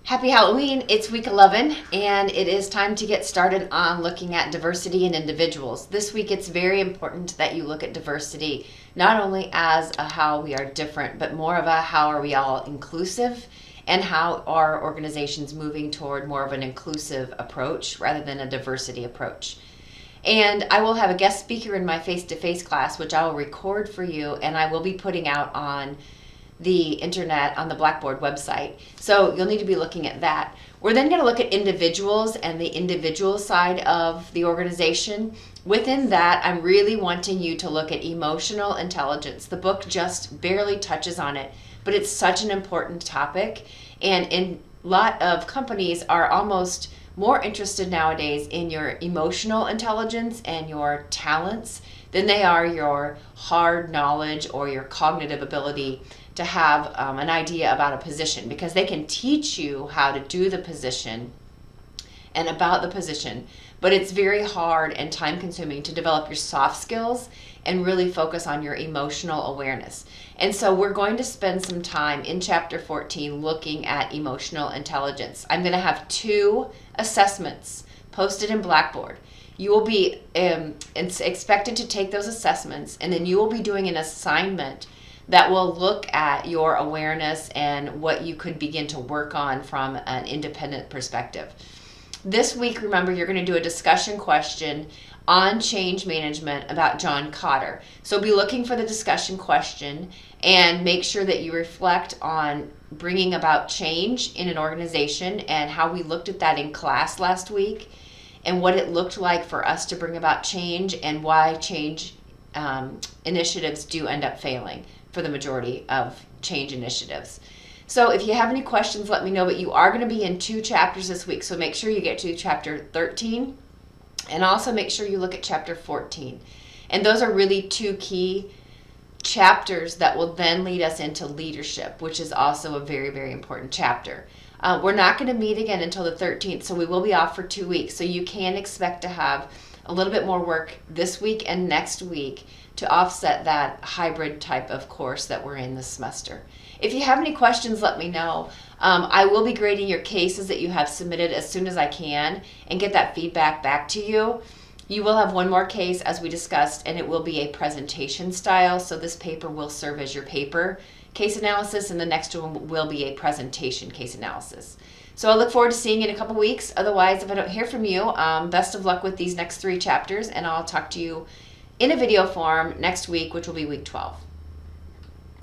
Happy Halloween. It's week 11 and it is time to get started on looking at diversity in individuals. This week it's very important that you look at diversity not only as a how we are different, but more of a how are we all inclusive and how are organizations moving toward more of an inclusive approach rather than a diversity approach. And I will have a guest speaker in my face-to-face class, which I will record for you and I will be putting out on the internet on the Blackboard website. So you'll need to be looking at that. We're then going to look at individuals and the individual side of the organization. Within that, I'm really wanting you to look at emotional intelligence. The book just barely touches on it, but it's such an important topic. And a lot of companies are almost more interested nowadays in your emotional intelligence and your talents than they are your hard knowledge or your cognitive ability to have an idea about a position, because they can teach you how to do the position and about the position, but it's very hard and time consuming to develop your soft skills and really focus on your emotional awareness. And so we're going to spend some time in chapter 14 looking at emotional intelligence. I'm going to have 2 assessments posted in Blackboard. You will be expected to take those assessments, and then you will be doing an assignment that will look at your awareness and what you could begin to work on from an independent perspective. This week, remember, you're going to do a discussion question on change management about John Kotter. So be looking for the discussion question and make sure that you reflect on bringing about change in an organization and how we looked at that in class last week and what it looked like for us to bring about change and why change initiatives do end up failing for the majority of change initiatives. So if you have any questions, let me know, but you are going to be in 2 chapters this week, so make sure you get to chapter 13 and also make sure you look at chapter 14. And those are really 2 key chapters that will then lead us into leadership, which is also a very, very important chapter. We're not going to meet again until the 13th, so we will be off for 2 weeks, so you can expect to have a little bit more work this week and next week to offset that hybrid type of course that we're in this semester. If you have any questions, let me know. I will be grading your cases that you have submitted as soon as I can and get that feedback back to you. You will have 1 more case, as we discussed, and it will be a presentation style, so this paper will serve as your paper case analysis, and the next one will be a presentation case analysis. So I look forward to seeing you in a couple weeks. Otherwise, if I don't hear from you, best of luck with these next 3 chapters, and I'll talk to you in a video form next week, which will be week 12.